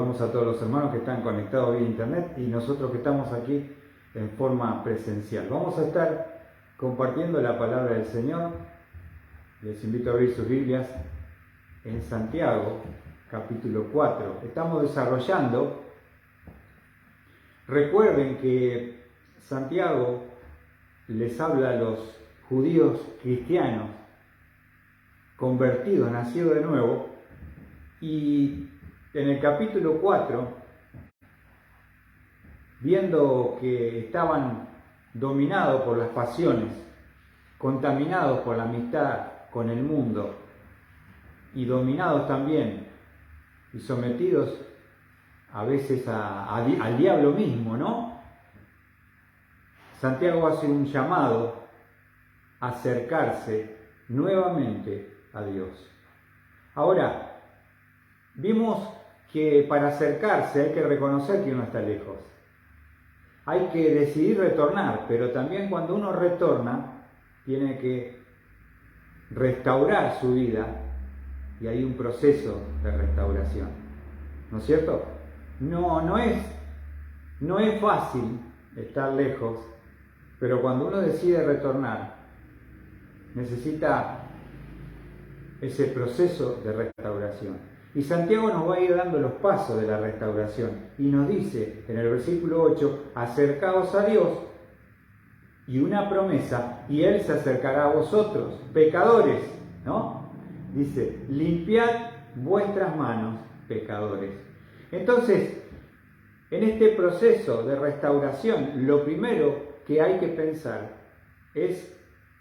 Saludamos a todos los hermanos que están conectados vía internet y nosotros que estamos aquí en forma presencial. Vamos a estar compartiendo la palabra del Señor. Les invito a abrir sus Biblias en Santiago, capítulo 4. Estamos desarrollando. Recuerden que Santiago les habla a los judíos cristianos convertidos, nacidos de nuevo, y en el capítulo 4, viendo que estaban dominados por las pasiones, contaminados por la amistad con el mundo y dominados también y sometidos a veces al diablo mismo, ¿no? Santiago hace un llamado a acercarse nuevamente a Dios. Ahora, vimos que para acercarse hay que reconocer que uno está lejos. Hay que decidir retornar, pero también cuando uno retorna, tiene que restaurar su vida y hay un proceso de restauración. ¿No es cierto? No es fácil estar lejos, pero cuando uno decide retornar, necesita ese proceso de restauración. Y Santiago nos va a ir dando los pasos de la restauración. Y nos dice en el versículo 8, acercaos a Dios, y una promesa, y Él se acercará a vosotros, pecadores, ¿no? Dice, limpiad vuestras manos, pecadores. Entonces, en este proceso de restauración, lo primero que hay que pensar es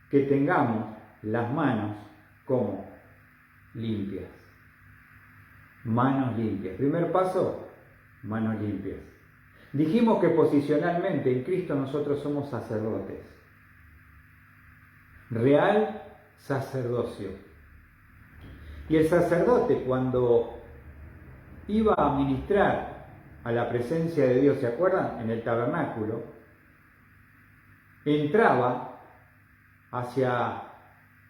que tengamos las manos como limpias. Manos limpias. Primer paso, manos limpias. Dijimos que posicionalmente en Cristo nosotros somos sacerdotes. Real sacerdocio. Y el sacerdote cuando iba a ministrar a la presencia de Dios, ¿se acuerdan? En el tabernáculo, entraba hacia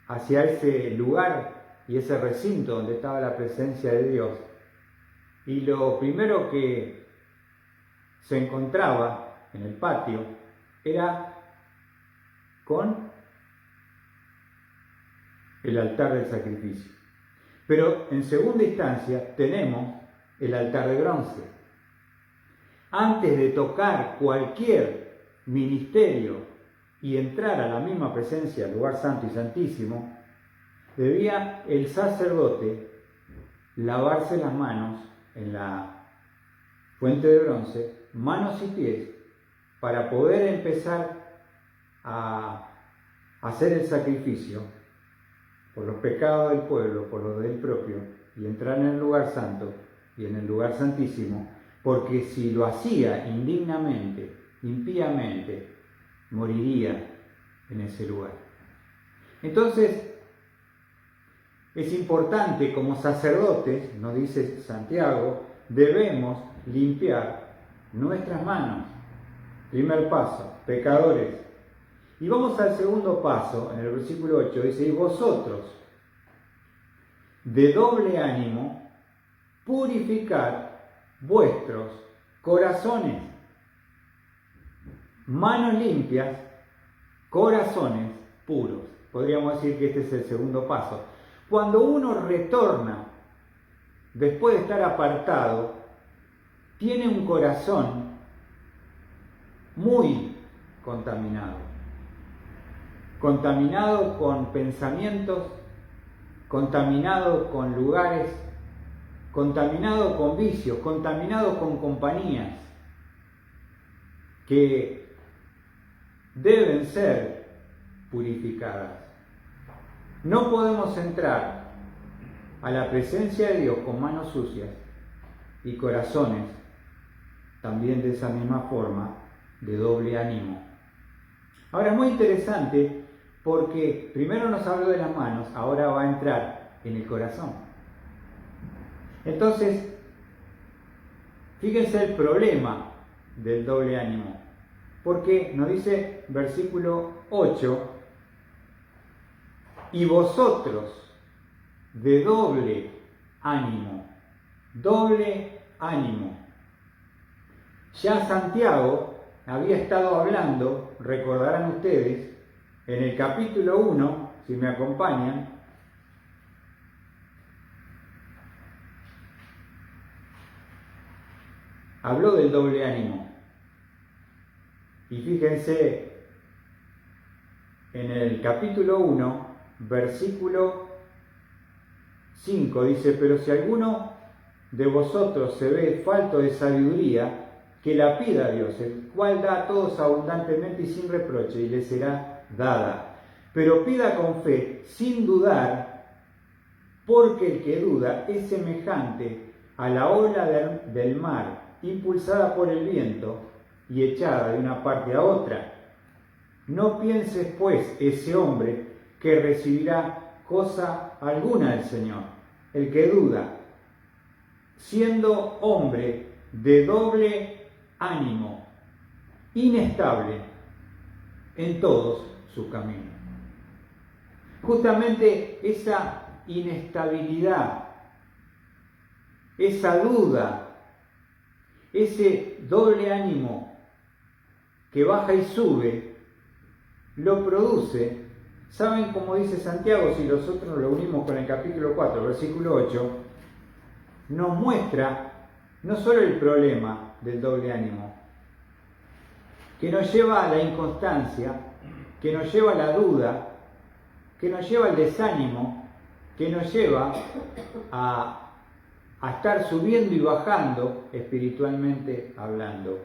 ese lugar y ese recinto donde estaba la presencia de Dios, y lo primero que se encontraba en el patio era con el altar del sacrificio. Pero en segunda instancia tenemos el altar de bronce. Antes de tocar cualquier ministerio y entrar a la misma presencia, el lugar santo y santísimo, debía el sacerdote lavarse las manos en la fuente de bronce, manos y pies, para poder empezar a hacer el sacrificio por los pecados del pueblo, por los del propio, y entrar en el lugar santo y en el lugar santísimo, porque si lo hacía indignamente, impíamente, moriría en ese lugar. Entonces, es importante como sacerdotes, nos dice Santiago, debemos limpiar nuestras manos. Primer paso, pecadores. Y vamos al segundo paso, en el versículo 8, dice, y vosotros, de doble ánimo, purificad vuestros corazones. Manos limpias, corazones puros. Podríamos decir que este es el segundo paso. Cuando uno retorna, después de estar apartado, tiene un corazón muy contaminado. Contaminado con pensamientos, contaminado con lugares, contaminado con vicios, contaminado con compañías que deben ser purificadas. No podemos entrar a la presencia de Dios con manos sucias y corazones también de esa misma forma, de doble ánimo. Ahora es muy interesante porque primero nos habló de las manos, ahora va a entrar en el corazón. Entonces, fíjense el problema del doble ánimo, porque nos dice versículo 8, y vosotros de doble ánimo ánimo. Ya Santiago había estado hablando, recordarán ustedes, en el capítulo 1, si me acompañan, habló del doble ánimo. Y fíjense, en el capítulo 1, versículo 5, dice: pero si alguno de vosotros se ve falto de sabiduría, que la pida a Dios, el cual da a todos abundantemente y sin reproche, y le será dada. Pero pida con fe, sin dudar, porque el que duda es semejante a la ola del mar, impulsada por el viento y echada de una parte a otra. No pienses, pues, ese hombre que recibirá cosa alguna del Señor, el que duda, siendo hombre de doble ánimo, inestable en todos sus caminos. Justamente esa inestabilidad, esa duda, ese doble ánimo que baja y sube, lo produce, ¿saben cómo dice Santiago? Si nosotros lo unimos con el capítulo 4, versículo 8, nos muestra no solo el problema del doble ánimo, que nos lleva a la inconstancia, que nos lleva a la duda, que nos lleva al desánimo, que nos lleva a estar subiendo y bajando espiritualmente hablando.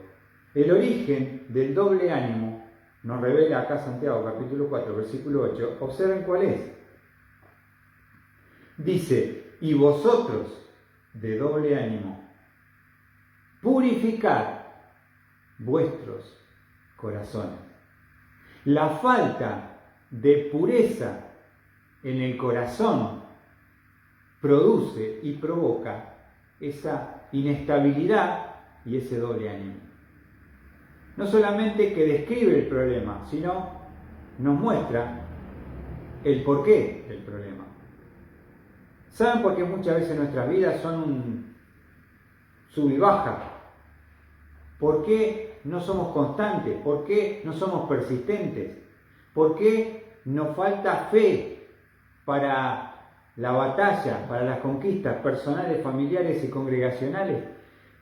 El origen del doble ánimo nos revela acá Santiago capítulo 4 versículo 8. Observen cuál es. Dice: y vosotros de doble ánimo, purificad vuestros corazones. La falta de pureza en el corazón produce y provoca esa inestabilidad y ese doble ánimo. No solamente que describe el problema, sino nos muestra el porqué del problema. ¿Saben por qué muchas veces nuestras vidas son un sub y baja? ¿Por qué no somos constantes? ¿Por qué no somos persistentes? ¿Por qué nos falta fe para la batalla, para las conquistas personales, familiares y congregacionales?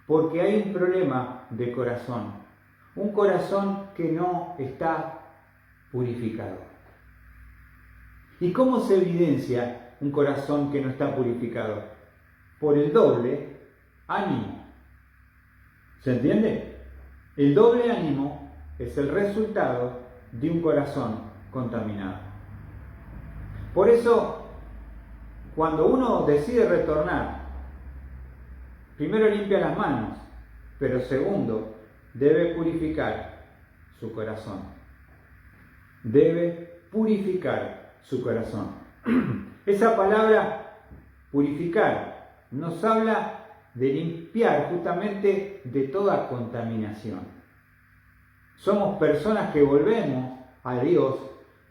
Porque hay un problema de corazón. Un corazón que no está purificado. ¿Y cómo se evidencia un corazón que no está purificado? Por el doble ánimo. ¿Se entiende? El doble ánimo es el resultado de un corazón contaminado. Por eso, cuando uno decide retornar, primero limpia las manos, pero segundo, debe purificar su corazón. Debe purificar su corazón. Esa palabra purificar nos habla de limpiar justamente de toda contaminación. Somos personas que volvemos a Dios,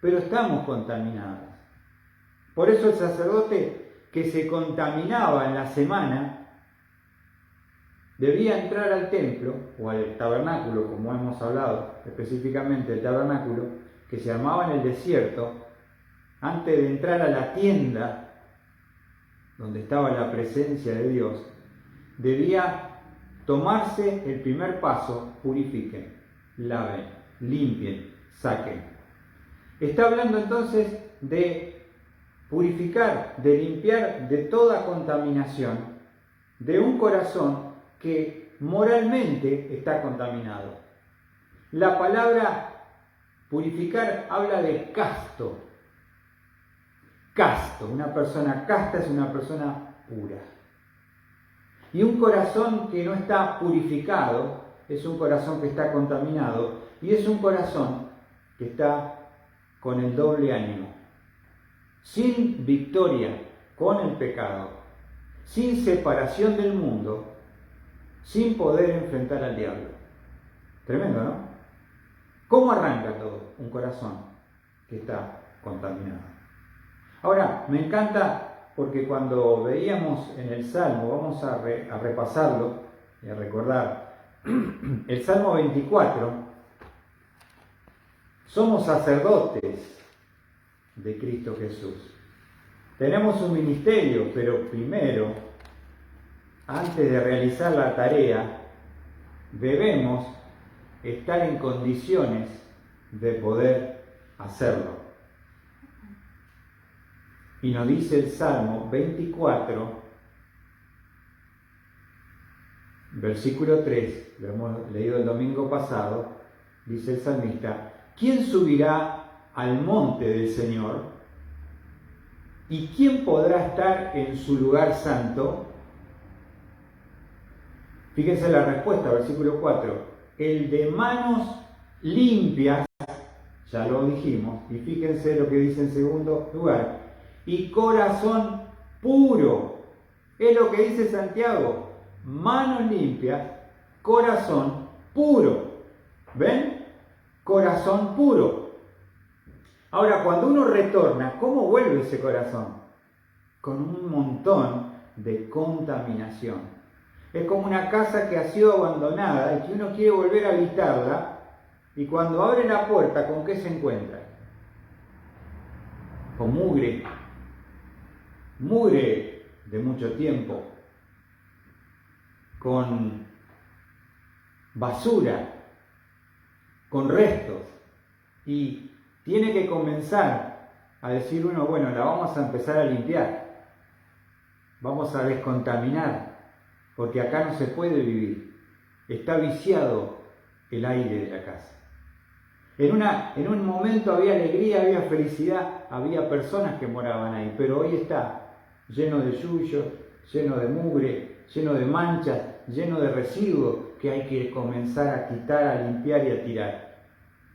pero estamos contaminados. Por eso el sacerdote que se contaminaba en la semana debía entrar al templo o al tabernáculo, como hemos hablado específicamente del tabernáculo, que se armaba en el desierto, antes de entrar a la tienda donde estaba la presencia de Dios, debía tomarse el primer paso: purifiquen, laven, limpien, saquen. Está hablando entonces de purificar, de limpiar de toda contaminación, de un corazón que moralmente está contaminado. La palabra purificar habla de casto. Casto, una persona casta es una persona pura. Y un corazón que no está purificado es un corazón que está contaminado y es un corazón que está con el doble ánimo, sin victoria con el pecado, sin separación del mundo, sin poder enfrentar al diablo. Tremendo, ¿no? ¿Cómo arranca todo? Un corazón que está contaminado. Ahora, me encanta porque cuando veíamos en el Salmo, vamos a repasarlo, y a recordar el Salmo 24, somos sacerdotes de Cristo Jesús. Tenemos un ministerio, pero primero, antes de realizar la tarea, debemos estar en condiciones de poder hacerlo. Y nos dice el Salmo 24, versículo 3, lo hemos leído el domingo pasado, dice el salmista: ¿quién subirá al monte del Señor? ¿Y quién podrá estar en su lugar santo? Fíjense la respuesta, versículo 4. El de manos limpias, ya lo dijimos, y fíjense lo que dice en segundo lugar, y corazón puro. Es lo que dice Santiago: manos limpias, corazón puro. ¿Ven? Corazón puro. Ahora, cuando uno retorna, ¿cómo vuelve ese corazón? Con un montón de contaminación. Es como una casa que ha sido abandonada y que uno quiere volver a habitarla, y cuando abre la puerta, ¿con qué se encuentra? Con mugre. Mugre de mucho tiempo. Con basura. Con restos. Y tiene que comenzar a decir uno: bueno, la vamos a empezar a limpiar, vamos a descontaminar, porque acá no se puede vivir, está viciado el aire de la casa. En un momento había alegría, había felicidad, había personas que moraban ahí, pero hoy está lleno de yuyos, lleno de mugre, lleno de manchas, lleno de residuos que hay que comenzar a quitar, a limpiar y a tirar.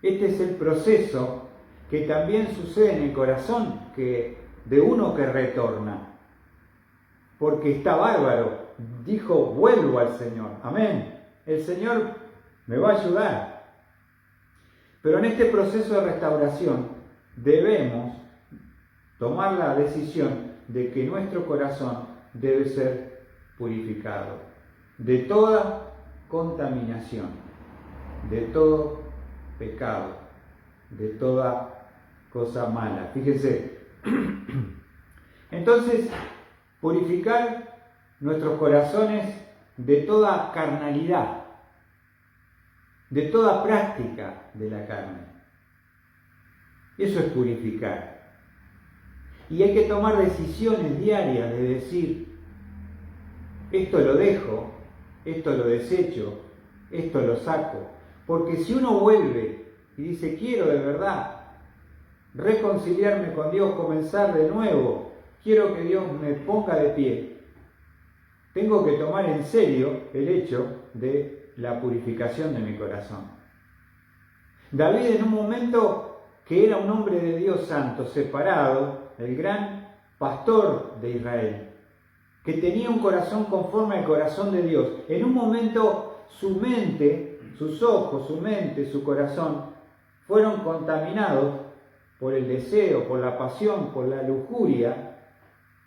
Este es el proceso que también sucede en el corazón de uno que retorna. Porque está bárbaro. Dijo: vuelvo al Señor. Amén. El Señor me va a ayudar. Pero en este proceso de restauración debemos tomar la decisión de que nuestro corazón debe ser purificado de toda contaminación, de todo pecado, de toda cosa mala. Fíjense. Entonces, purificar nuestros corazones de toda carnalidad, de toda práctica de la carne. Eso es purificar. Y hay que tomar decisiones diarias de decir: esto lo dejo, esto lo desecho, esto lo saco. Porque si uno vuelve y dice: quiero de verdad reconciliarme con Dios, comenzar de nuevo, quiero que Dios me ponga de pie, tengo que tomar en serio el hecho de la purificación de mi corazón. David, en un momento que era un hombre de Dios santo, separado, el gran pastor de Israel, que tenía un corazón conforme al corazón de Dios, en un momento su mente, sus ojos, su mente, su corazón fueron contaminados por el deseo, por la pasión, por la lujuria,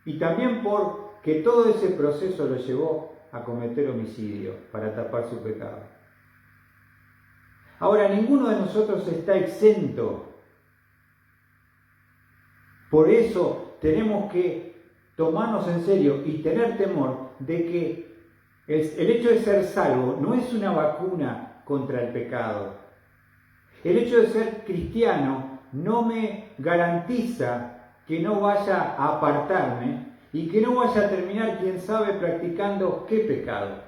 y también porque todo ese proceso lo llevó a cometer homicidio para tapar su pecado. Ahora, ninguno de nosotros está exento. Por eso tenemos que tomarnos en serio y tener temor de que el hecho de ser salvo no es una vacuna contra el pecado. El hecho de ser cristiano no me garantiza que no vaya a apartarme y que no vaya a terminar, quién sabe, practicando qué pecado.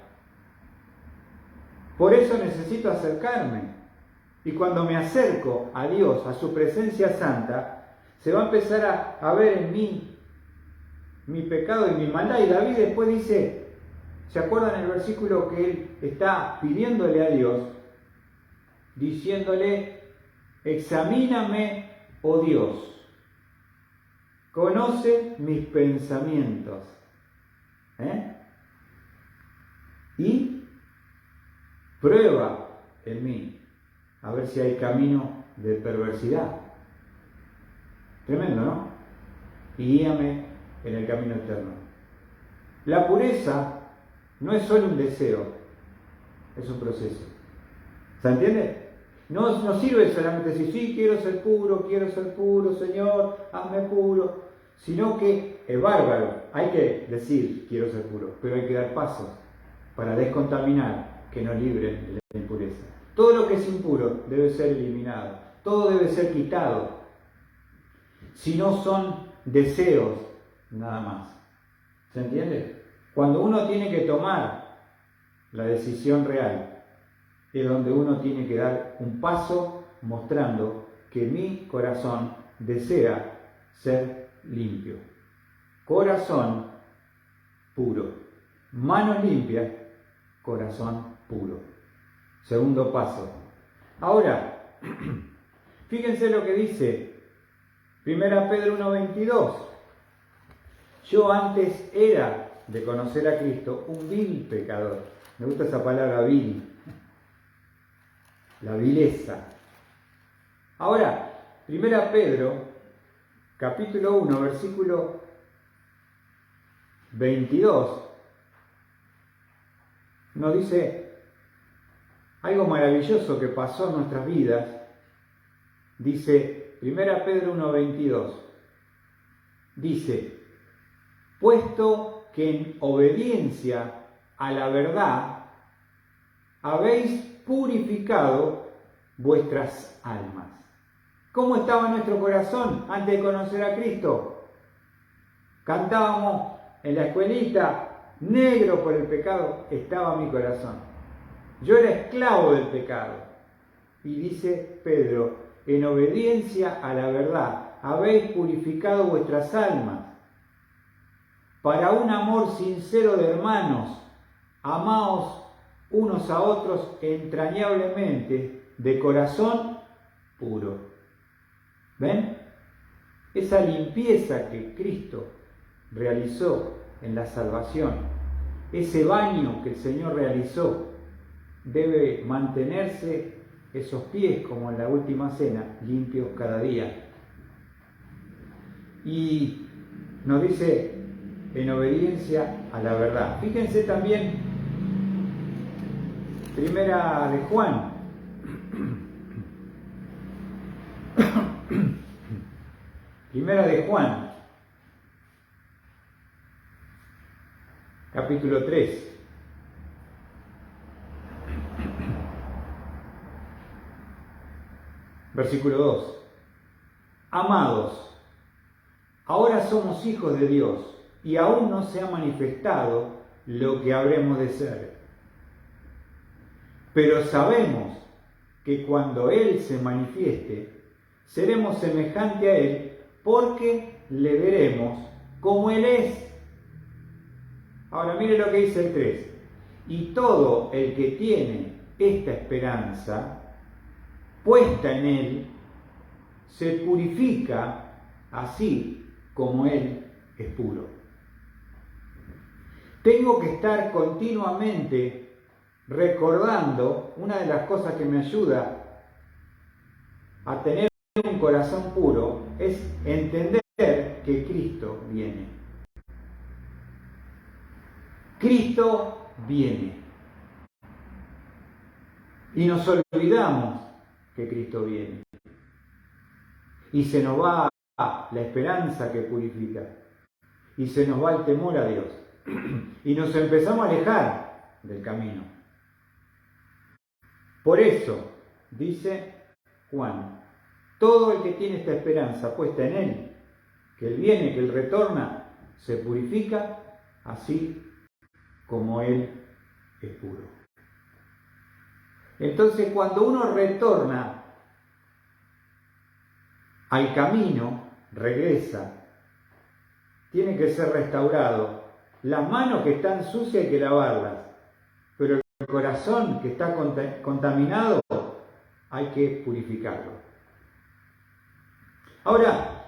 Por eso necesito acercarme. Y cuando me acerco a Dios, a su presencia santa, se va a empezar a ver en mí mi pecado y mi maldad. Y David después dice, ¿se acuerdan el versículo que él está pidiéndole a Dios? Diciéndole: examíname, oh Dios, conoce mis pensamientos, y prueba en mí, a ver si hay camino de perversidad. Tremendo, ¿no? Y guíame en el camino eterno. La pureza no es solo un deseo, es un proceso. ¿Se entiende? No sirve solamente decir, sí, quiero ser puro, Señor, hazme puro. Sino que es bárbaro. Hay que decir, quiero ser puro, pero hay que dar pasos para descontaminar, que nos libren de la impureza. Todo lo que es impuro debe ser eliminado. Todo debe ser quitado. Si no son deseos, nada más. ¿Se entiende? Cuando uno tiene que tomar la decisión real, es donde uno tiene que dar un paso mostrando que mi corazón desea ser limpio. Corazón puro. Manos limpias, corazón puro. Segundo paso. Ahora, fíjense lo que dice 1 Pedro 1:22. Yo antes era de conocer a Cristo un vil pecador. Me gusta esa palabra vil. La vileza. Ahora, 1 Pedro, capítulo 1, versículo 22, nos dice algo maravilloso que pasó en nuestras vidas. Dice 1 Pedro 1:22, dice, puesto que en obediencia a la verdad habéis purificado vuestras almas. ¿Cómo estaba nuestro corazón antes de conocer a Cristo? Cantábamos en la escuelita, negro por el pecado estaba mi corazón. Yo era esclavo del pecado. Y dice Pedro, en obediencia a la verdad habéis purificado vuestras almas para un amor sincero de hermanos. Amaos unos a otros entrañablemente de corazón puro. ¿Ven? Esa limpieza que Cristo realizó en la salvación, ese baño que el Señor realizó, debe mantenerse esos pies, como en la última cena, limpios cada día. Y nos dice, en obediencia a la verdad. Fíjense también, Primera de Juan. Primera de Juan, capítulo 3. Versículo 2. Amados, ahora somos hijos de Dios y aún no se ha manifestado lo que habremos de ser. Pero sabemos que cuando Él se manifieste, seremos semejantes a Él porque le veremos como Él es. Ahora mire lo que dice el 3. Y todo el que tiene esta esperanza puesta en Él, se purifica así como Él es puro. Tengo que estar continuamente recordando, una de las cosas que me ayuda a tener un corazón puro es entender que Cristo viene. Cristo viene. Y nos olvidamos que Cristo viene. Y se nos va la esperanza que purifica. Y se nos va el temor a Dios. Y nos empezamos a alejar del camino. Por eso, dice Juan, todo el que tiene esta esperanza puesta en Él, que Él viene, que Él retorna, se purifica así como Él es puro. Entonces, cuando uno retorna al camino, regresa, tiene que ser restaurado. Las manos que están sucias hay que lavarlas, pero el corazón que está contaminado hay que purificarlo. Ahora,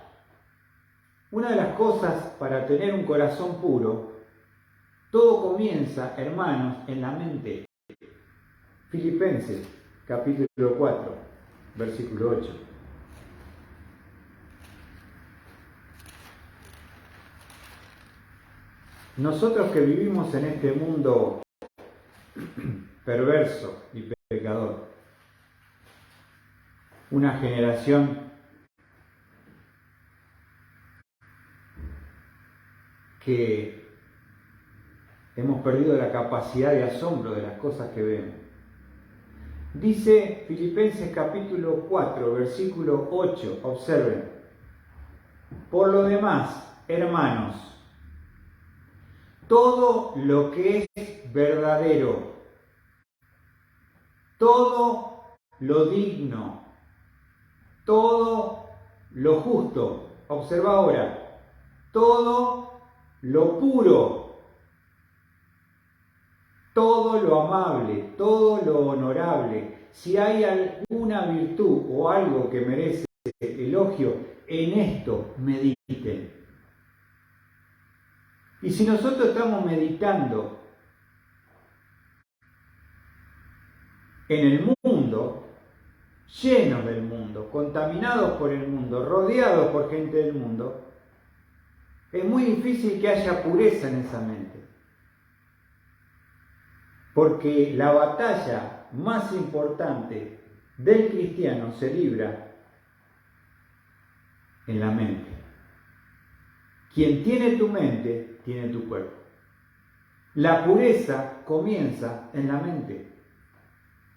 una de las cosas para tener un corazón puro, todo comienza, hermanos, en la mente. Filipenses, capítulo 4, versículo 8. Nosotros que vivimos en este mundo perverso y pecador. Una generación que hemos perdido la capacidad de asombro de las cosas que vemos. Dice Filipenses capítulo 4, versículo 8, observen: por lo demás, hermanos, todo lo que es verdadero, todo lo digno, todo lo justo, observa ahora, todo lo puro, todo lo amable, todo lo honorable, si hay alguna virtud o algo que merece elogio, en esto mediten. Y si nosotros estamos meditando en el mundo, llenos del mundo, contaminados por el mundo, rodeados por gente del mundo, es muy difícil que haya pureza en esa mente. Porque la batalla más importante del cristiano se libra en la mente. Quien tiene tu mente, tiene tu cuerpo. La pureza comienza en la mente.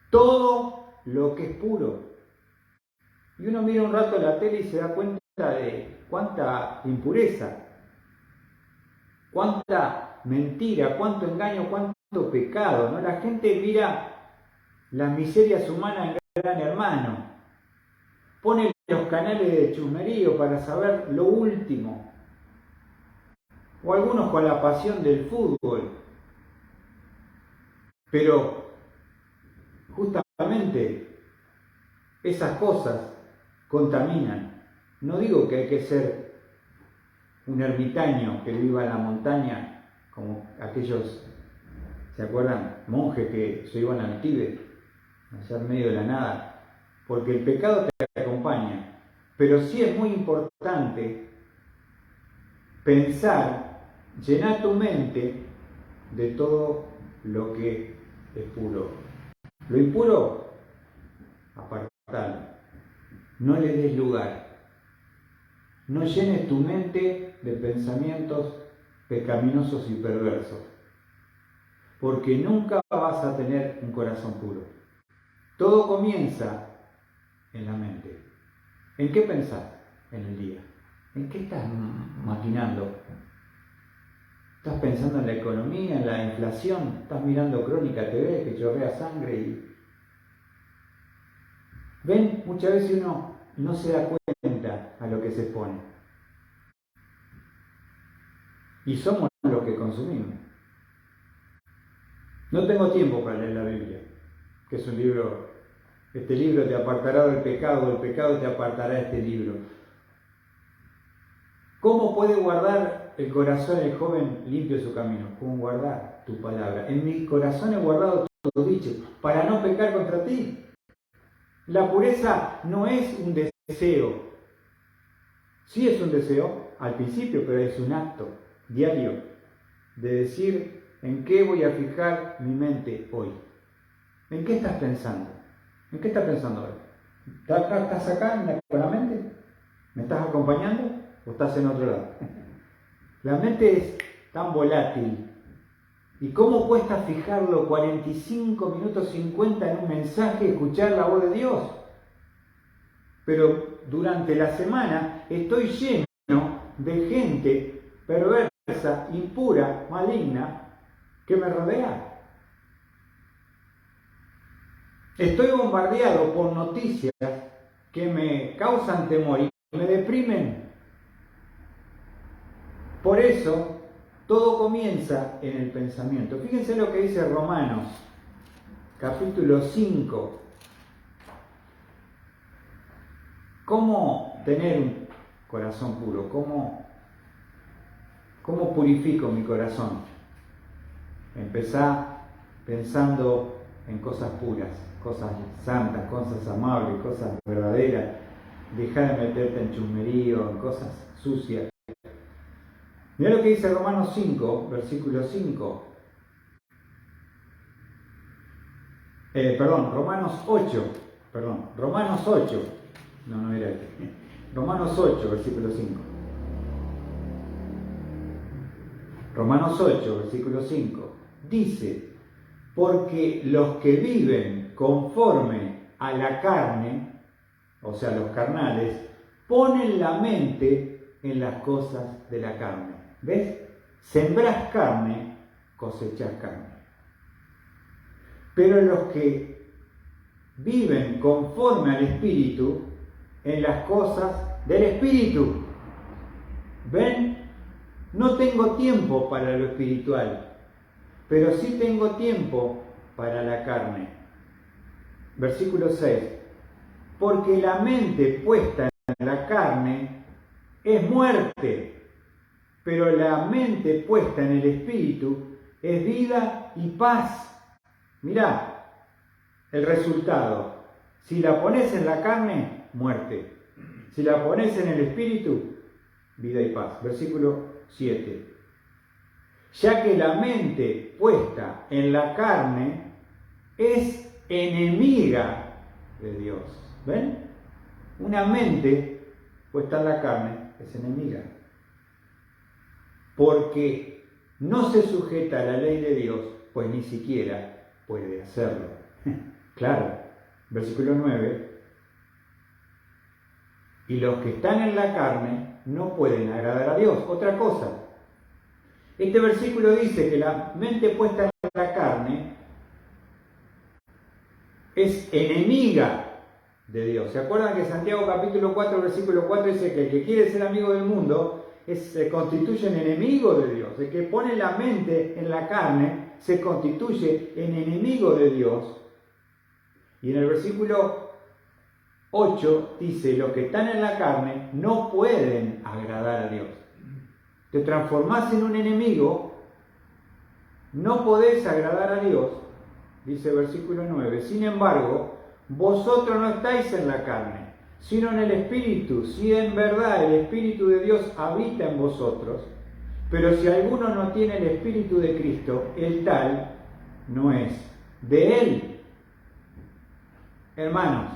Todo lo que es puro. Y uno mira un rato la tele y se da cuenta de cuánta impureza, cuánta mentira, cuánto engaño, cuánto pecado, ¿no? La gente mira las miserias humanas en Gran Hermano, pone los canales de chusmerío para saber lo último, o algunos con la pasión del fútbol, pero justamente esas cosas contaminan. No digo que hay que ser un ermitaño que viva en la montaña, como aquellos, ¿se acuerdan? Monjes que se iban al Tíbet, allá en medio de la nada, porque el pecado te acompaña. Pero sí es muy importante pensar, llenar tu mente de todo lo que es puro. Lo impuro, apartalo. No le des lugar. No llenes tu mente de pensamientos pecaminosos y perversos, porque nunca vas a tener un corazón puro. Todo comienza en la mente. ¿En qué pensás en el día? ¿En qué estás maquinando? ¿Estás pensando en la economía, en la inflación? ¿Estás mirando Crónica TV que chorrea sangre? ¿Ven? Muchas veces uno no se da cuenta a lo que se expone. Y somos los que consumimos. No tengo tiempo para leer la Biblia, que es un libro. Este libro te apartará del pecado, el pecado te apartará de este libro. ¿Cómo puede guardar el corazón del joven limpio su camino? ¿Cómo guardar tu palabra? En mi corazón he guardado todo dicho, para no pecar contra ti. La pureza no es un deseo. Sí es un deseo al principio, pero es un acto diario de decir en qué voy a fijar mi mente hoy. ¿En qué estás pensando? ¿En qué estás pensando hoy? ¿Estás acá con la mente? ¿Me estás acompañando o estás en otro lado? La mente es tan volátil. ¿Y cómo cuesta fijarlo 45 minutos 50 en un mensaje, escuchar la voz de Dios? Pero durante la semana estoy lleno de gente perversa, impura, maligna, que me rodea. Estoy bombardeado por noticias que me causan temor y me deprimen. Por eso, todo comienza en el pensamiento. Fíjense lo que dice Romanos, capítulo 5. ¿Cómo tener un corazón puro? ¿Cómo purifico mi corazón? Empezá pensando en cosas puras, cosas santas, cosas amables, cosas verdaderas. Dejá de meterte en chusmerío, en cosas sucias. Mirá lo que dice Romanos 5, versículo 5. Romanos 8, Romanos 8, no era este, Romanos 8, versículo 5. Romanos 8, versículo 5, dice, porque los que viven conforme a la carne, o sea, los carnales, ponen la mente en las cosas de la carne. ¿Ves? Sembrás carne, cosechás carne. Pero los que viven conforme al Espíritu, en las cosas del Espíritu. ¿Ven? No tengo tiempo para lo espiritual, pero sí tengo tiempo para la carne. Versículo 6. Porque la mente puesta en la carne es muerte, pero la mente puesta en el Espíritu es vida y paz. Mirá el resultado. Si la pones en la carne, muerte. Si la pones en el Espíritu, vida y paz. Versículo 7. Ya que la mente puesta en la carne es enemiga de Dios. ¿Ven? Una mente puesta en la carne es enemiga. Porque no se sujeta a la ley de Dios, pues ni siquiera puede hacerlo. Claro. Versículo 9. Y los que están en la carne no pueden agradar a Dios. Otra cosa. Este versículo dice que la mente puesta en la carne es enemiga de Dios. ¿Se acuerdan que Santiago capítulo 4, versículo 4 dice que el que quiere ser amigo del mundo se constituye en enemigo de Dios? El que pone la mente en la carne se constituye en enemigo de Dios. Y en el versículo 8 dice, los que están en la carne no pueden agradar a Dios. Te transformás en un enemigo, no podés agradar a Dios, dice el versículo 9. Sin embargo, vosotros no estáis en la carne, sino en el Espíritu, si en verdad el Espíritu de Dios habita en vosotros. Pero si alguno no tiene el Espíritu de Cristo, el tal no es de Él. Hermanos,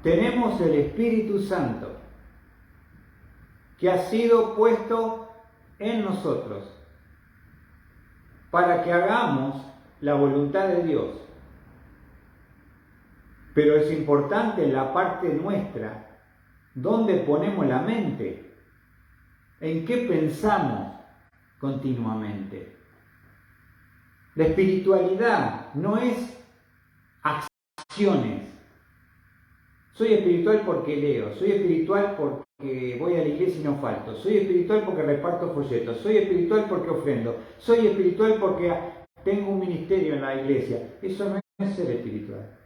tenemos el Espíritu Santo que ha sido puesto en nosotros para que hagamos la voluntad de Dios. Pero es importante la parte nuestra, dónde ponemos la mente, en qué pensamos continuamente. La espiritualidad no es acciones. Soy espiritual porque leo, soy espiritual porque voy a la iglesia y no falto, soy espiritual porque reparto folletos, soy espiritual porque ofrendo, soy espiritual porque tengo un ministerio en la iglesia. Eso no es ser espiritual.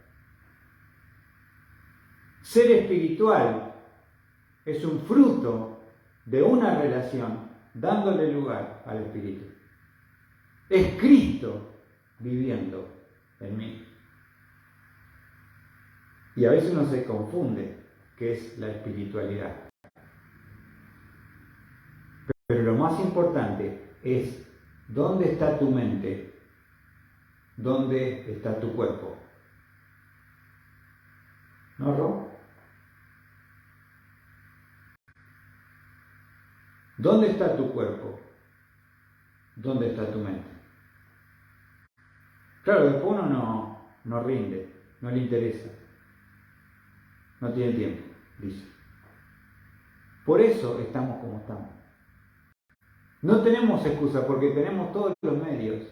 Ser espiritual es un fruto de una relación dándole lugar al Espíritu. Es Cristo viviendo en mí. Y a veces uno se confunde qué es la espiritualidad. Pero lo más importante es dónde está tu mente, dónde está tu cuerpo. ¿No, Ro? ¿Dónde está tu cuerpo? ¿Dónde está tu mente? Claro, después uno no rinde, no le interesa. No tiene tiempo, dice. Por eso estamos como estamos. No tenemos excusa porque tenemos todos los medios.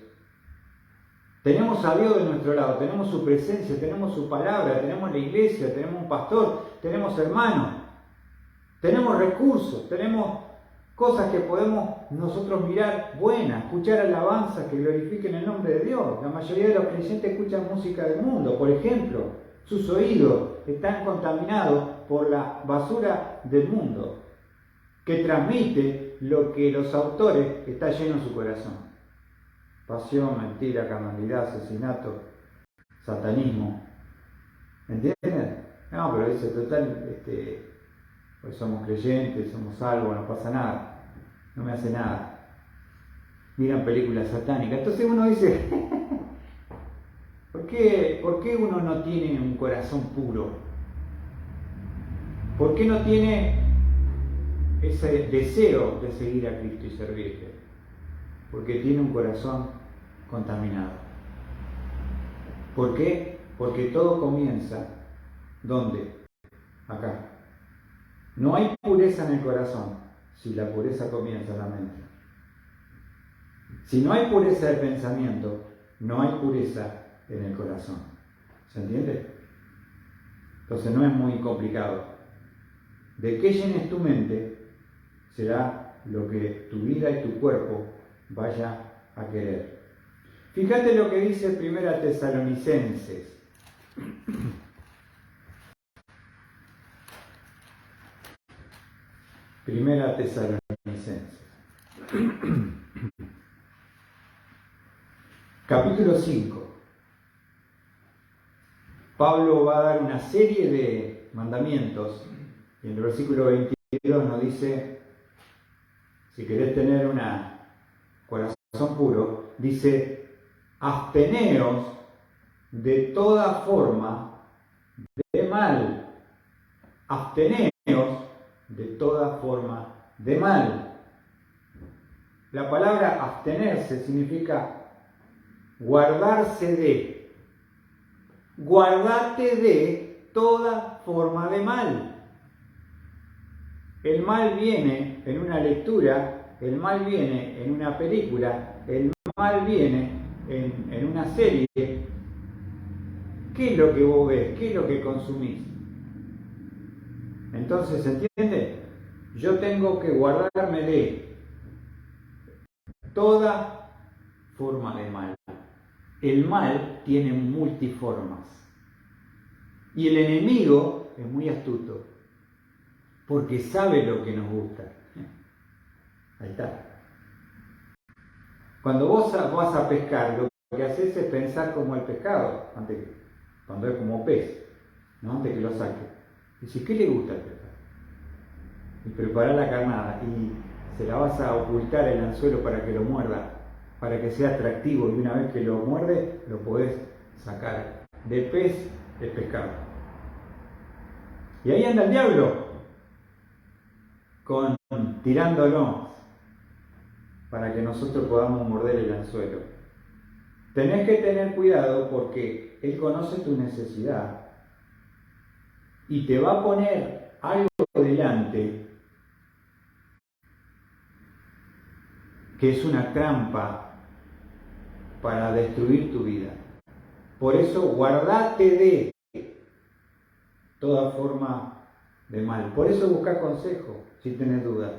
Tenemos a Dios de nuestro lado, tenemos su presencia, tenemos su palabra, tenemos la iglesia, tenemos un pastor, tenemos hermanos, tenemos recursos, tenemos cosas que podemos nosotros mirar buenas, escuchar alabanzas que glorifiquen el nombre de Dios. La mayoría de los creyentes escuchan música del mundo, por ejemplo. Sus oídos están contaminados por la basura del mundo, que transmite lo que los autores está lleno en su corazón. Pasión, mentira, carnalidad, asesinato, satanismo. ¿Entienden? No, pero dice, total, pues somos creyentes, somos salvos, no pasa nada, no me hace nada. Miran películas satánicas. Entonces uno dice, por qué uno no tiene un corazón puro? ¿Por qué no tiene ese deseo de seguir a Cristo y servirle? Porque tiene un corazón contaminado. ¿Por qué? Porque todo comienza, ¿dónde? Acá. No hay pureza en el corazón si la pureza comienza en la mente. Si no hay pureza de pensamiento, no hay pureza en el corazón. ¿Se entiende? Entonces no es muy complicado. De qué llenes tu mente será lo que tu vida y tu cuerpo vaya a querer. Fíjate lo que dice 1 Tesalonicenses. Primera Tesalonicenses. Capítulo 5. Pablo va a dar una serie de mandamientos y en el versículo 22 nos dice, si querés tener un corazón puro, dice, absteneos de toda forma de mal. Absteneos de toda forma de mal. La palabra abstenerse significa guardarse de. Guardate de toda forma de mal. El mal viene en una lectura, el mal viene en una película, el mal viene en una serie. ¿Qué es lo que vos ves? ¿Qué es lo que consumís? Entonces, ¿entiende? Yo tengo que guardarme de toda forma de mal. El mal tiene multiformas. Y el enemigo es muy astuto, porque sabe lo que nos gusta. Ahí está. Cuando vos vas a pescar, lo que haces es pensar como el pescado, cuando es como pez, ¿no? Antes que lo saque. Dices, ¿qué le gusta al pescado? Y preparás la carnada y se la vas a ocultar el anzuelo para que lo muerda, para que sea atractivo, y una vez que lo muerde, lo podés sacar. De pez, de pescado. Y ahí anda el diablo, tirándonos para que nosotros podamos morder el anzuelo. Tenés que tener cuidado porque él conoce tu necesidad y te va a poner algo delante que es una trampa para destruir tu vida. Por eso guardate de toda forma de mal. Por eso busca consejo si tenés dudas.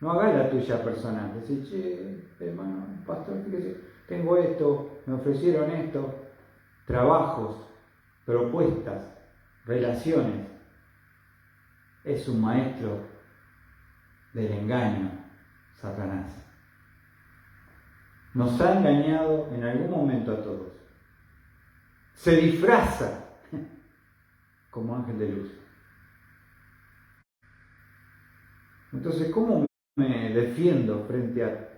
No hagas la tuya personal. Decís, che, hermano, pastor, fíjese, tengo esto, me ofrecieron esto. Trabajos, propuestas, relaciones. Es un maestro del engaño, Satanás. Nos ha engañado en algún momento a todos. Se disfraza como ángel de luz. Entonces, ¿cómo me defiendo frente a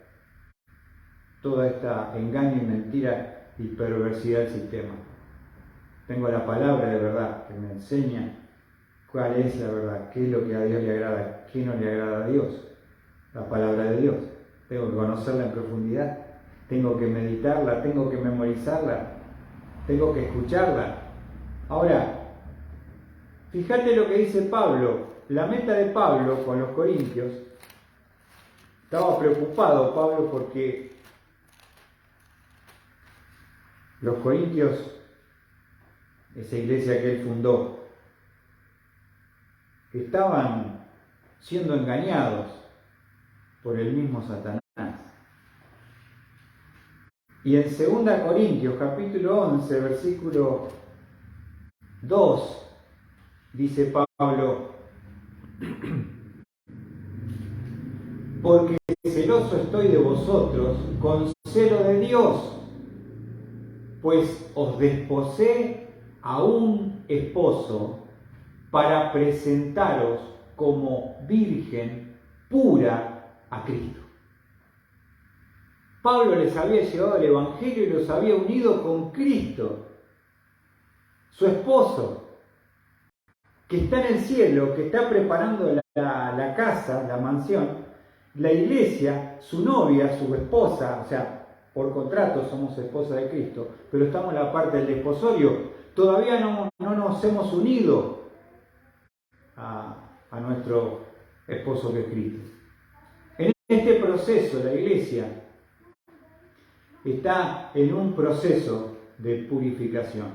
toda esta engaño y mentira y perversidad del sistema? Tengo la palabra de verdad que me enseña cuál es la verdad, qué es lo que a Dios le agrada, qué no le agrada a Dios. La palabra de Dios. Tengo que conocerla en profundidad, tengo que meditarla, tengo que memorizarla, tengo que escucharla. Ahora, fíjate lo que dice Pablo. La meta de Pablo con los corintios, estaba preocupado Pablo porque los corintios, esa iglesia que él fundó, estaban siendo engañados por el mismo Satanás. Y en 2 Corintios capítulo 11, versículo 2, dice Pablo, porque celoso estoy de vosotros con celo de Dios, pues os desposé a un esposo para presentaros como virgen pura a Cristo. Pablo les había llevado el Evangelio y los había unido con Cristo, su esposo, que está en el cielo, que está preparando la casa, la mansión. La iglesia, su novia, su esposa, o sea, por contrato somos esposa de Cristo, pero estamos en la parte del desposorio. Todavía no nos hemos unido a nuestro esposo que es Cristo. En este proceso, la iglesia está en un proceso de purificación.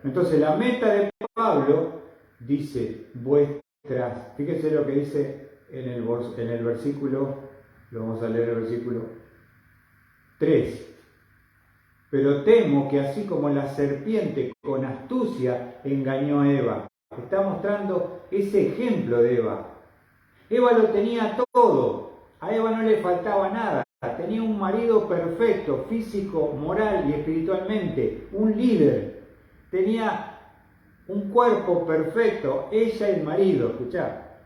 Entonces, la meta de Pablo dice vuestras, fíjense lo que dice en el versículo, lo vamos a leer el versículo 3. Pero temo que así como la serpiente con astucia engañó a Eva, está mostrando ese ejemplo de Eva. Eva lo tenía todo, a Eva no le faltaba nada, tenía un marido perfecto, físico, moral y espiritualmente, un líder, tenía un cuerpo perfecto, ella y el marido, escuchá,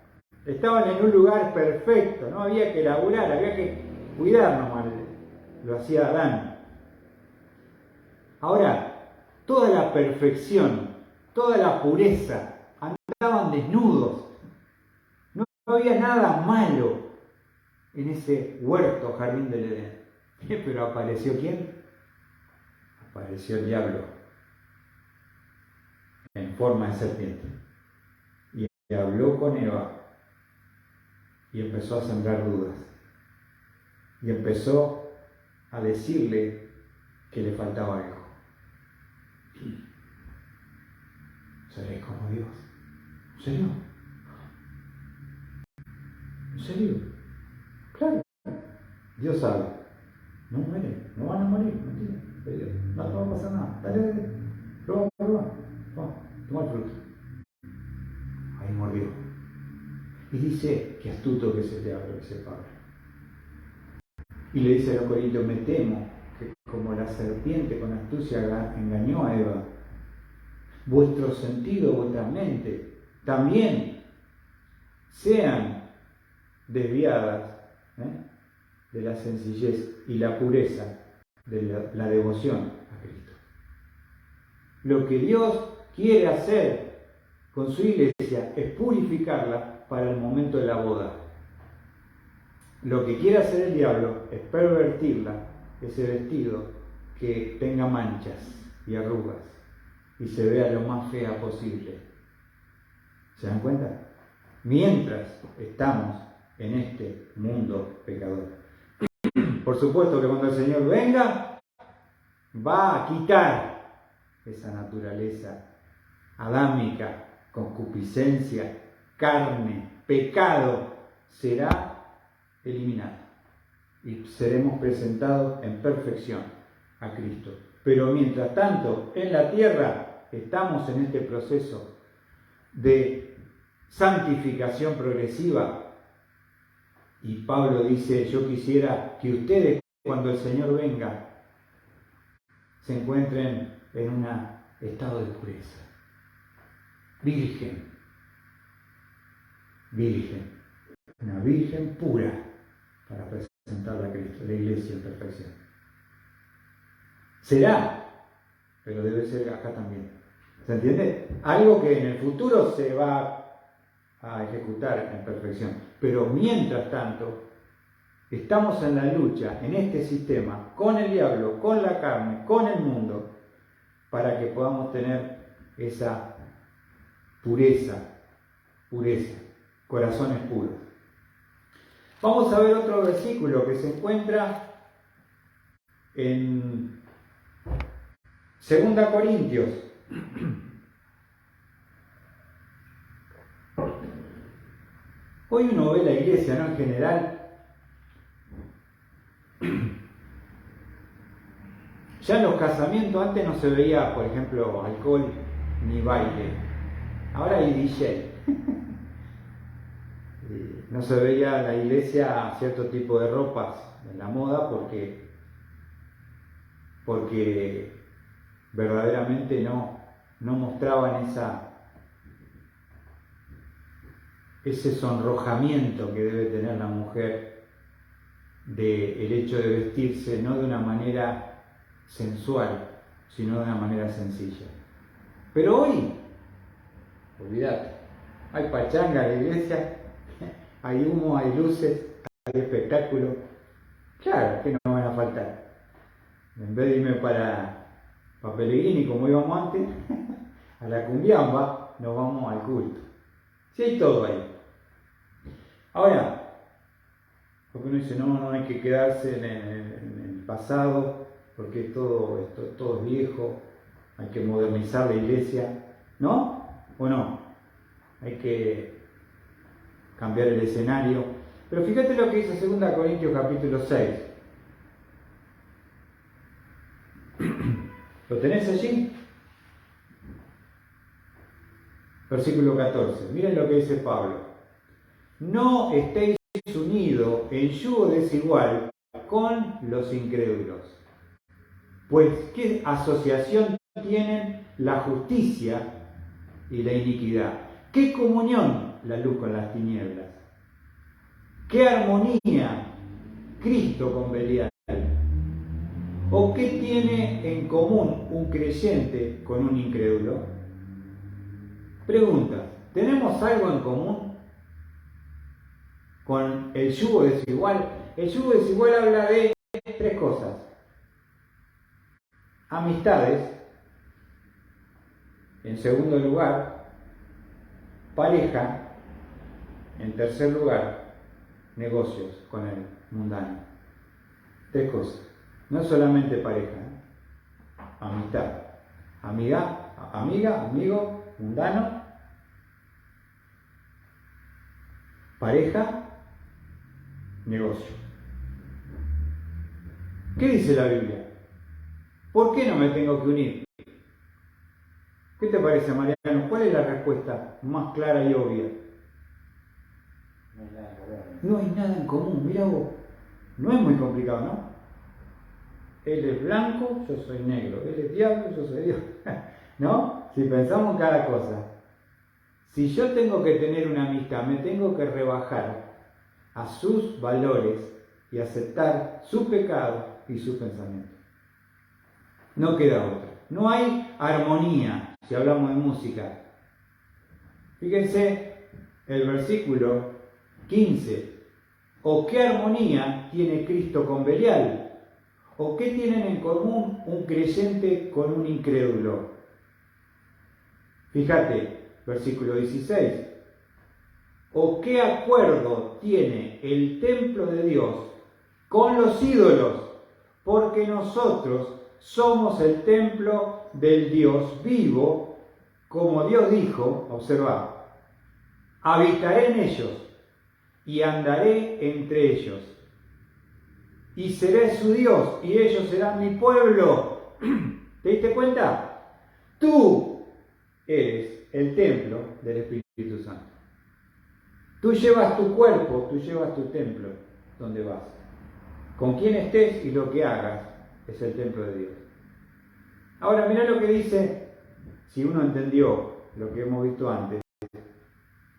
estaban en un lugar perfecto, no había que laburar, había que cuidar nomás, lo hacía Adán. Ahora, toda la perfección, toda la pureza, andaban desnudos, no había nada malo en ese huerto, jardín del Edén. Pero apareció ¿quién? Apareció el diablo en forma de serpiente y habló con Eva y empezó a sembrar dudas y empezó a decirle que le faltaba algo. ¿Seré como Dios? ¿En serio? ¿En serio? Claro. Dios sabe. No mueren, no van a morir, mentira. No te va a pasar nada. Dale. Prueba. Toma el fruto. Ahí mordió. Y dice, qué astuto que es el diablo, dice Pablo. Y le dice a los corintios, me temo que como la serpiente con astucia engañó a Eva, vuestro sentido, vuestra mente, también sean desviadas de la sencillez y la pureza de la devoción a Cristo. Lo que Dios quiere hacer con su iglesia es purificarla para el momento de la boda. Lo que quiere hacer el diablo es pervertirla, ese vestido que tenga manchas y arrugas y se vea lo más fea posible. ¿Se dan cuenta? Mientras estamos en este mundo pecador. Por supuesto que cuando el Señor venga, va a quitar esa naturaleza adámica, concupiscencia, carne, pecado, será eliminado y seremos presentados en perfección a Cristo. Pero mientras tanto, en la tierra estamos en este proceso de santificación progresiva. Y Pablo dice, yo quisiera que ustedes, cuando el Señor venga, se encuentren en un estado de pureza. Virgen. Una virgen pura para presentarla a Cristo, la iglesia en perfección. Será, pero debe ser acá también. ¿Se entiende? Algo que en el futuro se va a ejecutar en perfección. Pero mientras tanto, estamos en la lucha, en este sistema, con el diablo, con la carne, con el mundo, para que podamos tener esa pureza, corazones puros. Vamos a ver otro versículo que se encuentra en 2 Corintios. Hoy uno ve la iglesia, ¿no? En general, ya en los casamientos antes no se veía, por ejemplo, alcohol ni baile. Ahora hay DJ. No se veía en la iglesia cierto tipo de ropas en la moda porque verdaderamente no mostraban ese sonrojamiento que debe tener la mujer del hecho de vestirse no de una manera sensual, sino de una manera sencilla. Pero hoy, olvídate, hay pachanga en la iglesia, hay humo, hay luces, hay espectáculo. Claro que no van a faltar. En vez de irme para Pellegrini, como íbamos antes, a la cumbiamba, nos vamos al culto. Sí, hay todo ahí. Ahora, porque uno dice, no hay que quedarse en el pasado, porque todo es viejo, hay que modernizar la iglesia, ¿no? ¿O no? Hay que cambiar el escenario. Pero fíjate lo que dice 2 Corintios capítulo 6. ¿Lo tenés allí? Versículo 14. Miren lo que dice Pablo. No estéis unidos en yugo desigual con los incrédulos. Pues, ¿qué asociación tienen la justicia y la iniquidad? ¿Qué comunión la luz con las tinieblas? ¿Qué armonía Cristo con Belial? ¿O qué tiene en común un creyente con un incrédulo? Pregunta, ¿tenemos algo en común con el yugo desigual? El yugo desigual habla de 3 cosas. Amistades, en segundo lugar, pareja, en tercer lugar, negocios con el mundano. 3 cosas. No solamente pareja, amistad, amiga, amigo, mundano, pareja, negocio. ¿Qué dice la Biblia? ¿Por qué no me tengo que unir? ¿Qué te parece, Mariano? ¿Cuál es la respuesta más clara y obvia? No hay nada en común, mira vos. No es muy complicado, ¿no? Él es blanco, yo soy negro. Él es diablo, yo soy Dios. ¿No? Si pensamos en cada cosa. Si yo tengo que tener una amistad, me tengo que rebajar a sus valores y aceptar su pecado y su pensamiento. No queda otra. No hay armonía, si hablamos de música. Fíjense el versículo 15. ¿O qué armonía tiene Cristo con Belial? ¿O qué tienen en común un creyente con un incrédulo? Fíjate, versículo 16. ¿O qué acuerdo tiene el templo de Dios con los ídolos? Porque nosotros somos el templo del Dios vivo, como Dios dijo, observa, habitaré en ellos y andaré entre ellos, y seré su Dios, y ellos serán mi pueblo. ¿Te diste cuenta? Tú eres el templo del Espíritu Santo. Tú llevas tu cuerpo, tú llevas tu templo donde vas. Con quien estés y lo que hagas es el templo de Dios. Ahora, mirá lo que dice, si uno entendió lo que hemos visto antes.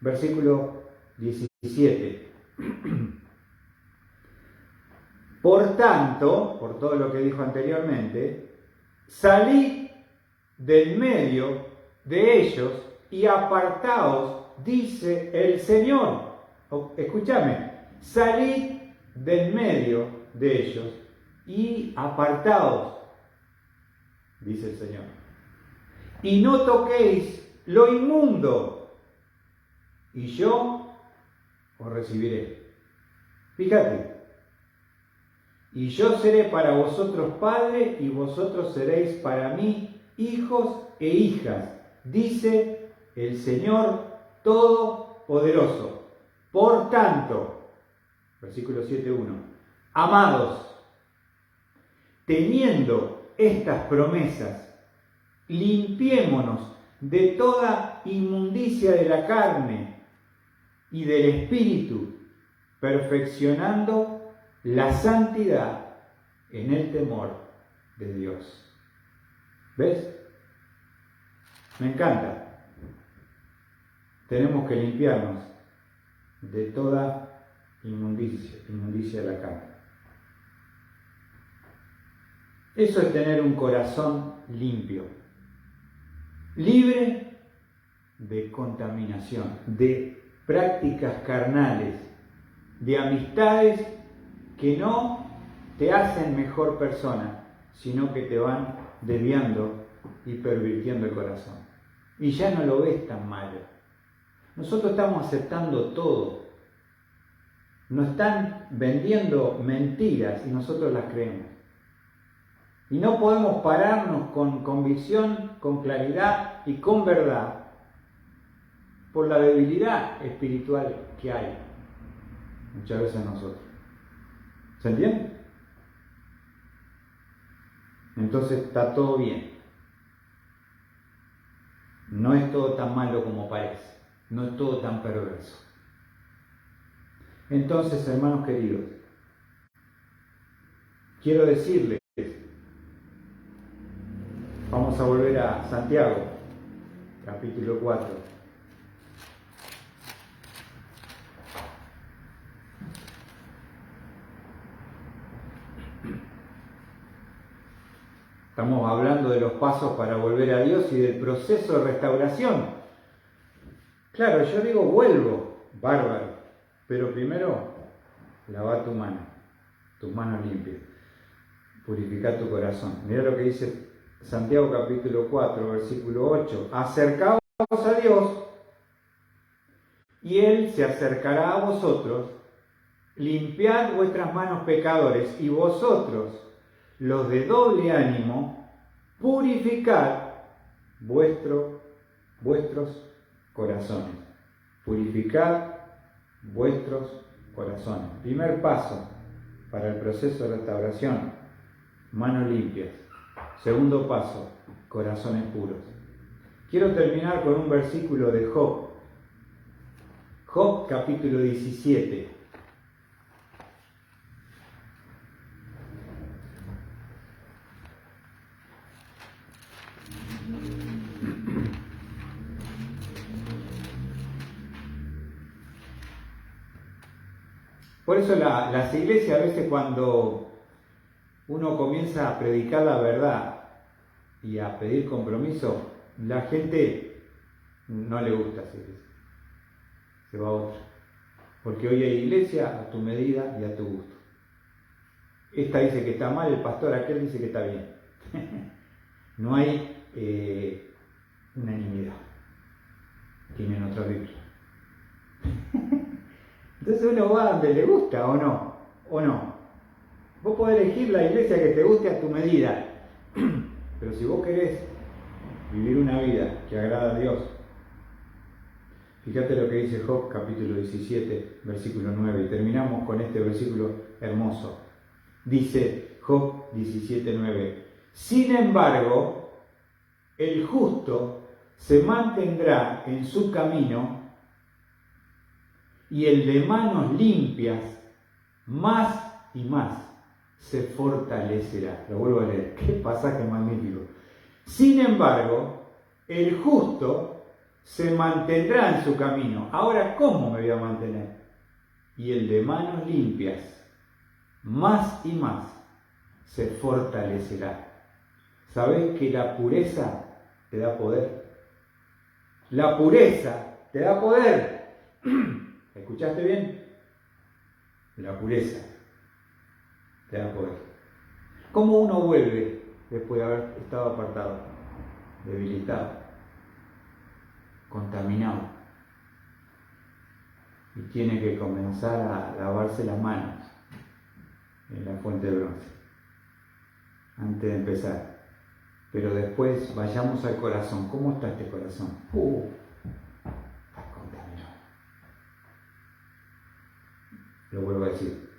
Versículo 17. Por tanto, por todo lo que dijo anteriormente, salid del medio de ellos y apartaos, dice el Señor. Escúchame, salid del medio de ellos y apartaos, dice el Señor. Y no toquéis lo inmundo, y yo os recibiré. Fíjate. Y yo seré para vosotros padre, y vosotros seréis para mí hijos e hijas, dice el Señor Todopoderoso. Por tanto, versículo 7.1, amados, teniendo estas promesas, limpiémonos de toda inmundicia de la carne y del espíritu, perfeccionando la santidad en el temor de Dios. ¿Ves? Me encanta. Tenemos que limpiarnos de toda inmundicia de la carne. Eso es tener un corazón limpio, libre de contaminación, de prácticas carnales, de amistades que no te hacen mejor persona, sino que te van desviando y pervirtiendo el corazón. Y ya no lo ves tan malo. Nosotros estamos aceptando todo. Nos están vendiendo mentiras y nosotros las creemos. Y no podemos pararnos con convicción, con claridad y con verdad por la debilidad espiritual que hay muchas veces en nosotros. ¿Se entiende? Entonces está todo bien. No es todo tan malo como parece. No es todo tan perverso. Entonces, hermanos queridos, quiero decirles, vamos a volver a Santiago, capítulo 4. Estamos hablando de los pasos para volver a Dios y del proceso de restauración. Claro, yo digo vuelvo, bárbaro, pero primero lava tu mano, tus manos limpias, purifica tu corazón. Mira lo que dice Santiago capítulo 4, versículo 8. Acercaos a Dios y Él se acercará a vosotros. Limpiad vuestras manos pecadores y vosotros, los de doble ánimo, purificad vuestros corazones. Purificad vuestros corazones. Primer paso para el proceso de restauración, manos limpias. Segundo paso, corazones puros. Quiero terminar con un versículo de Job. Job capítulo 17. Por eso las iglesias a veces cuando uno comienza a predicar la verdad y a pedir compromiso, la gente no le gusta esa iglesia. Se va a otra. Porque hoy hay iglesia a tu medida y a tu gusto. Esta dice que está mal, el pastor aquel dice que está bien. No hay unanimidad. Tienen otra Biblia. Entonces uno va donde le gusta, ¿o no? Vos podés elegir la iglesia que te guste a tu medida. Pero si vos querés vivir una vida que agrada a Dios, fíjate lo que dice Job capítulo 17, versículo 9. Y terminamos con este versículo hermoso. Dice Job 17, 9. Sin embargo, el justo se mantendrá en su camino y el de manos limpias más y más se fortalecerá. Lo vuelvo a leer. Qué pasaje magnífico. Sin embargo, el justo se mantendrá en su camino. Ahora, ¿cómo me voy a mantener? Y el de manos limpias más y más se fortalecerá. ¿Sabés que la pureza te da poder? La pureza te da poder. ¿Escuchaste bien? La pureza te da poder. ¿Cómo uno vuelve después de haber estado apartado, debilitado, contaminado? Y tiene que comenzar a lavarse las manos en la fuente de bronce, antes de empezar. Pero después vayamos al corazón. ¿Cómo está este corazón? Está contaminado. Lo vuelvo a decir.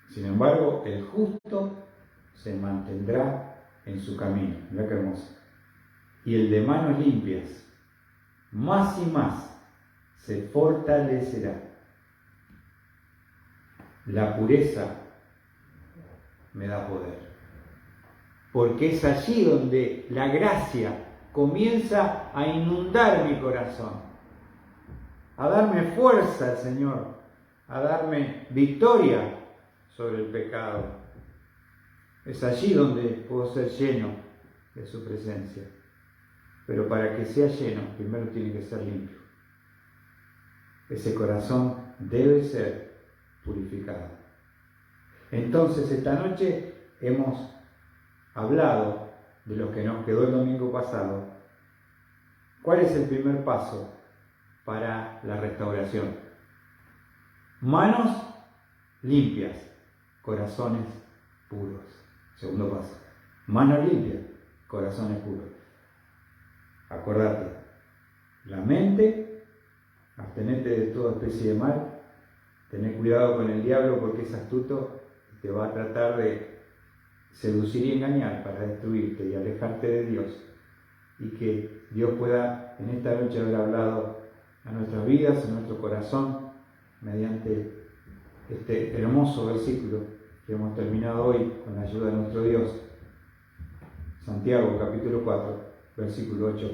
Sin embargo, el justo se mantendrá en su camino. Mira qué hermoso. Y el de manos limpias, más y más, se fortalecerá. La pureza me da poder. Porque es allí donde la gracia comienza a inundar mi corazón, a darme fuerza al Señor, a darme victoria sobre el pecado. Es allí donde puedo ser lleno de su presencia. Pero para que sea lleno, primero tiene que ser limpio. Ese corazón debe ser purificado. Entonces, esta noche hemos hablado de lo que nos quedó el domingo pasado. ¿Cuál es el primer paso para la restauración? Manos limpias, corazones puros. Segundo paso. Manos limpias, corazones puros. Acordate, la mente, abstenete de toda especie de mal, tené cuidado con el diablo porque es astuto y te va a tratar de seducir y engañar para destruirte y alejarte de Dios. Y que Dios pueda en esta noche haber hablado a nuestras vidas, a nuestro corazón, mediante este hermoso versículo que hemos terminado hoy con la ayuda de nuestro Dios. Santiago capítulo 4, versículo 8.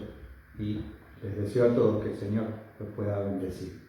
Y les deseo a todos que el Señor los pueda bendecir.